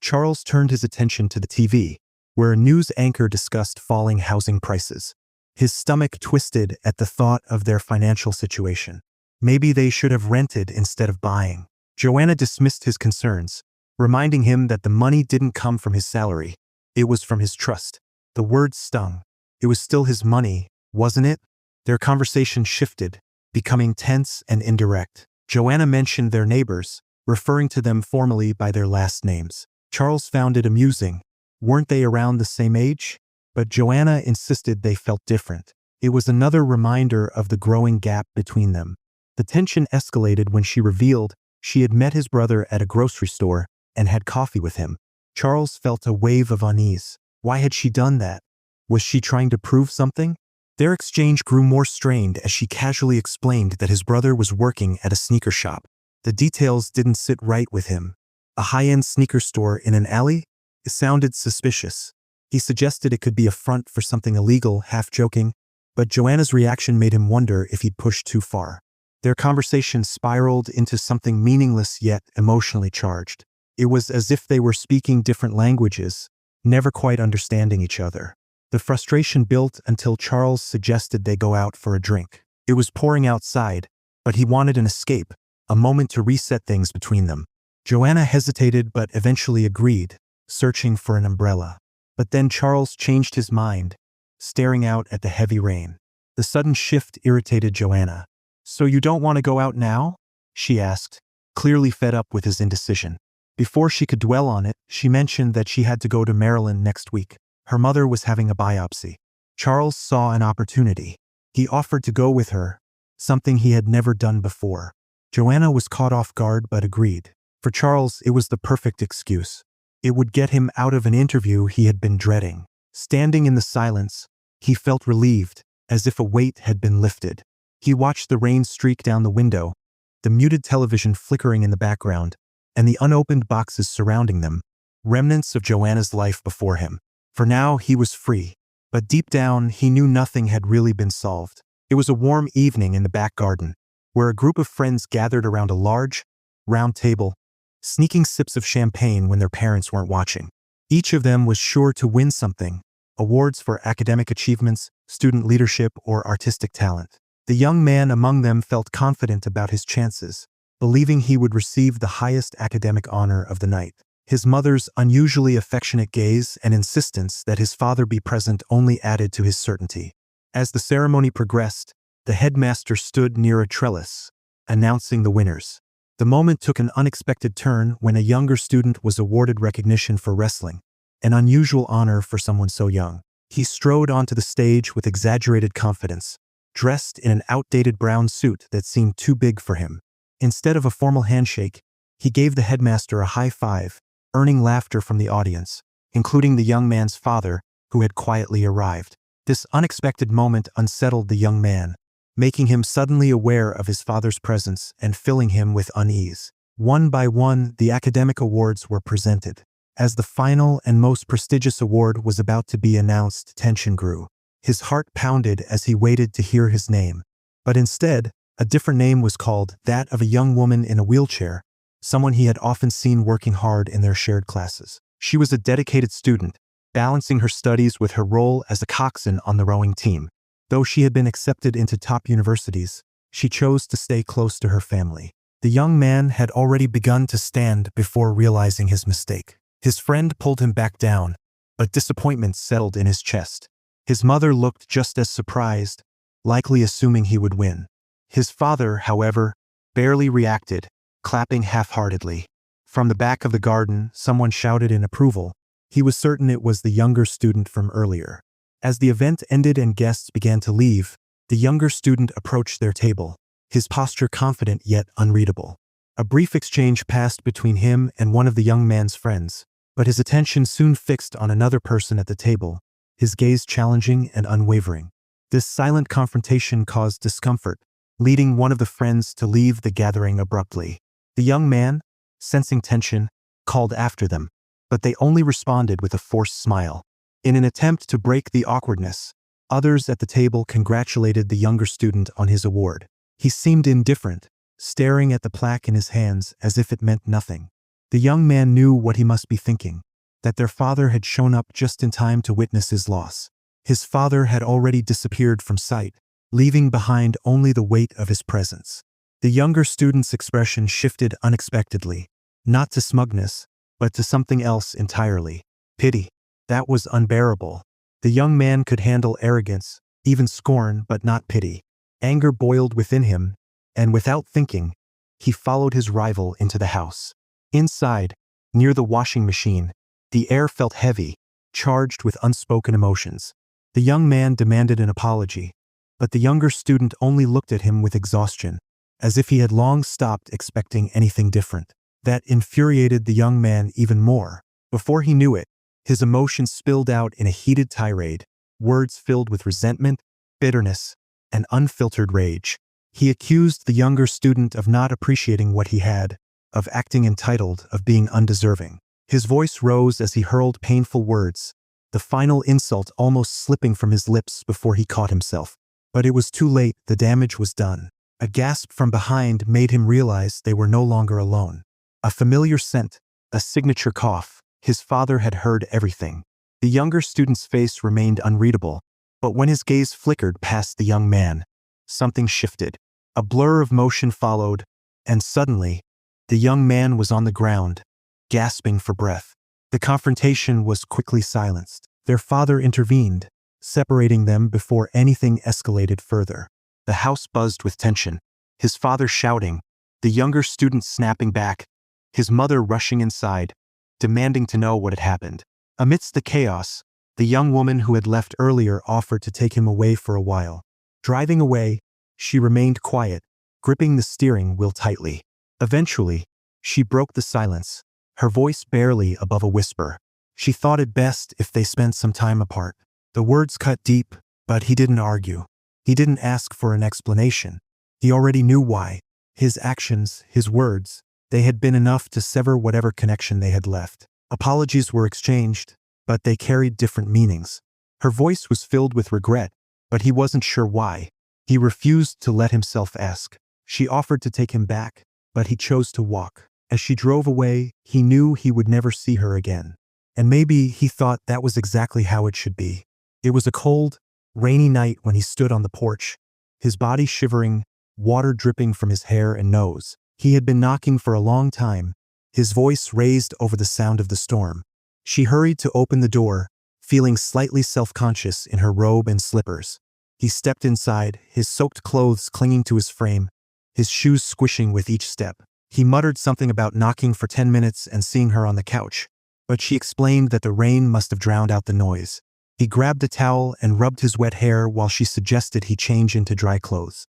Charles turned his attention to the TV, where a news anchor discussed falling housing prices. His stomach twisted at the thought of their financial situation. Maybe they should have rented instead of buying. Joanna dismissed his concerns, reminding him that the money didn't come from his salary. It was from his trust. The words stung. It was still his money, wasn't it? Their conversation shifted, becoming tense and indirect. Joanna mentioned their neighbors, referring to them formally by their last names. Charles found it amusing. Weren't they around the same age? But Joanna insisted they felt different. It was another reminder of the growing gap between them. The tension escalated when she revealed she had met his brother at a grocery store and had coffee with him. Charles felt a wave of unease. Why had she done that? Was she trying to prove something? Their exchange grew more strained as she casually explained that his brother was working at a sneaker shop. The details didn't sit right with him. A high-end sneaker store in an alley? It sounded suspicious. He suggested it could be a front for something illegal, half joking, but Joanna's reaction made him wonder if he'd pushed too far. Their conversation spiraled into something meaningless yet emotionally charged. It was as if they were speaking different languages, never quite understanding each other. The frustration built until Charles suggested they go out for a drink. It was pouring outside, but he wanted an escape, a moment to reset things between them. Joanna hesitated but eventually agreed, searching for an umbrella. But then Charles changed his mind, staring out at the heavy rain. The sudden shift irritated Joanna. "So you don't want to go out now?" she asked, clearly fed up with his indecision. Before she could dwell on it, she mentioned that she had to go to Maryland next week. Her mother was having a biopsy. Charles saw an opportunity. He offered to go with her, something he had never done before. Joanna was caught off guard but agreed. For Charles, it was the perfect excuse. It would get him out of an interview he had been dreading. Standing in the silence, he felt relieved, as if a weight had been lifted. He watched the rain streak down the window, the muted television flickering in the background, and the unopened boxes surrounding them, remnants of Joanna's life before him. For now, he was free. But deep down, he knew nothing had really been solved. It was a warm evening in the back garden, where a group of friends gathered around a large, round table, sneaking sips of champagne when their parents weren't watching. Each of them was sure to win something: awards for academic achievements, student leadership, or artistic talent. The young man among them felt confident about his chances, believing he would receive the highest academic honor of the night. His mother's unusually affectionate gaze and insistence that his father be present only added to his certainty. As the ceremony progressed, the headmaster stood near a trellis, announcing the winners. The moment took an unexpected turn when a younger student was awarded recognition for wrestling, an unusual honor for someone so young. He strode onto the stage with exaggerated confidence, dressed in an outdated brown suit that seemed too big for him. Instead of a formal handshake, he gave the headmaster a high five, earning laughter from the audience, including the young man's father, who had quietly arrived. This unexpected moment unsettled the young man, making him suddenly aware of his father's presence and filling him with unease. One by one, the academic awards were presented. As the final and most prestigious award was about to be announced, tension grew. His heart pounded as he waited to hear his name. But instead, a different name was called, that of a young woman in a wheelchair, someone he had often seen working hard in their shared classes. She was a dedicated student, balancing her studies with her role as a coxswain on the rowing team. Though she had been accepted into top universities, she chose to stay close to her family. The young man had already begun to stand before realizing his mistake. His friend pulled him back down, but disappointment settled in his chest. His mother looked just as surprised, likely assuming he would win. His father, however, barely reacted, clapping half-heartedly. From the back of the garden, someone shouted in approval. He was certain it was the younger student from earlier. As the event ended and guests began to leave, the younger student approached their table, his posture confident yet unreadable. A brief exchange passed between him and one of the young man's friends, but his attention soon fixed on another person at the table, his gaze challenging and unwavering. This silent confrontation caused discomfort, leading one of the friends to leave the gathering abruptly. The young man, sensing tension, called after them, but they only responded with a forced smile. In an attempt to break the awkwardness, others at the table congratulated the younger student on his award. He seemed indifferent, staring at the plaque in his hands as if it meant nothing. The young man knew what he must be thinking, that their father had shown up just in time to witness his loss. His father had already disappeared from sight, leaving behind only the weight of his presence. The younger student's expression shifted unexpectedly, not to smugness, but to something else entirely. Pity. That was unbearable. The young man could handle arrogance, even scorn, but not pity. Anger boiled within him, and without thinking, he followed his rival into the house. Inside, near the washing machine, the air felt heavy, charged with unspoken emotions. The young man demanded an apology, but the younger student only looked at him with exhaustion, as if he had long stopped expecting anything different. That infuriated the young man even more. Before he knew it, his emotions spilled out in a heated tirade, words filled with resentment, bitterness, and unfiltered rage. He accused the younger student of not appreciating what he had, of acting entitled, of being undeserving. His voice rose as he hurled painful words, the final insult almost slipping from his lips before he caught himself. But it was too late, the damage was done. A gasp from behind made him realize they were no longer alone. A familiar scent, a signature cough. His father had heard everything. The younger student's face remained unreadable, but when his gaze flickered past the young man, something shifted. A blur of motion followed, and suddenly, the young man was on the ground, gasping for breath. The confrontation was quickly silenced. Their father intervened, separating them before anything escalated further. The house buzzed with tension, his father shouting, the younger student snapping back, his mother rushing inside, demanding to know what had happened. Amidst the chaos, the young woman who had left earlier offered to take him away for a while. Driving away, she remained quiet, gripping the steering wheel tightly. Eventually, she broke the silence, her voice barely above a whisper. She thought it best if they spent some time apart. The words cut deep, but he didn't argue. He didn't ask for an explanation. He already knew why. His actions, his words, they had been enough to sever whatever connection they had left. Apologies were exchanged, but they carried different meanings. Her voice was filled with regret, but he wasn't sure why. He refused to let himself ask. She offered to take him back, but he chose to walk. As she drove away, he knew he would never see her again. And maybe he thought that was exactly how it should be. It was a cold, rainy night when he stood on the porch, his body shivering, water dripping from his hair and nose. He had been knocking for a long time, his voice raised over the sound of the storm. She hurried to open the door, feeling slightly self-conscious in her robe and slippers. He stepped inside, his soaked clothes clinging to his frame, his shoes squishing with each step. He muttered something about knocking for 10 minutes and seeing her on the couch, but she explained that the rain must have drowned out the noise. He grabbed a towel and rubbed his wet hair while she suggested he change into dry clothes.